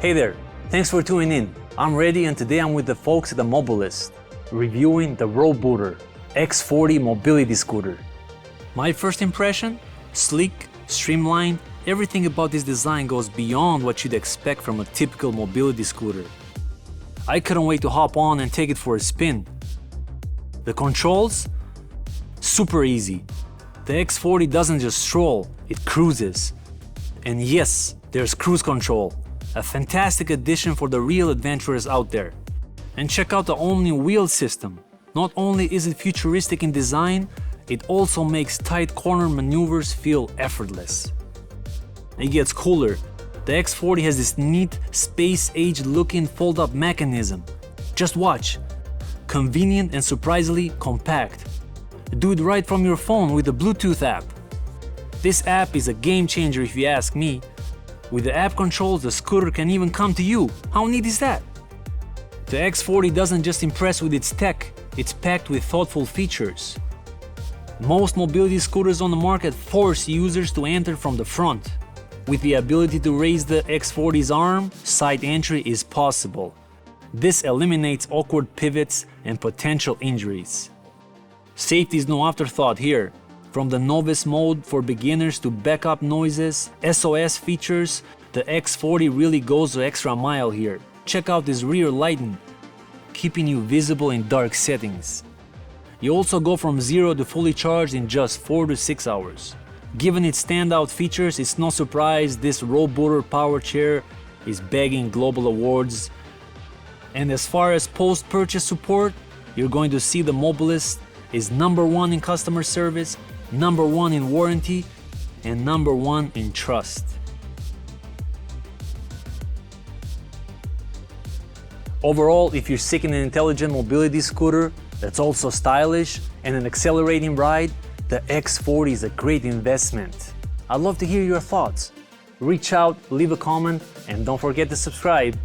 Hey there, thanks for tuning in. I'm ready and today I'm with the folks at the Mobilist, reviewing the Robooter X40 mobility scooter. My first impression? Sleek, streamlined, everything about this design goes beyond what you'd expect from a typical mobility scooter. I couldn't wait to hop on and take it for a spin. The controls? Super easy. The X40 doesn't just stroll, it cruises. And yes, there's cruise control, a fantastic addition for the real adventurers out there. And check out the Omni-wheel system. Not only is it futuristic in design, it also makes tight corner maneuvers feel effortless. It gets cooler. The X40 has this neat, space-age looking fold-up mechanism. Just watch. Convenient and surprisingly compact. Do it right from your phone with the Bluetooth app. This app is a game changer if you ask me. With the app controls, the scooter can even come to you. How neat is that? The X40 doesn't just impress with its tech, it's packed with thoughtful features. Most mobility scooters on the market force users to enter from the front. With the ability to raise the X40's arm, side entry is possible. This eliminates awkward pivots and potential injuries. Safety is no afterthought here. From the novice mode for beginners to backup noises, SOS features, the X40 really goes the extra mile here. Check out this rear lighting, keeping you visible in dark settings. You also go from 0 to fully charged in just 4 to 6 hours. Given its standout features, it's no surprise this Robooter power chair is bagging global awards. And as far as post-purchase support, you're going to see the Mobilist is #1 in customer service, #1 in warranty, and #1 in trust. Overall, if you're seeking an intelligent mobility scooter that's also stylish and an accelerating ride, the X40 is a great investment. I'd love to hear your thoughts. Reach out, leave a comment, and don't forget to subscribe.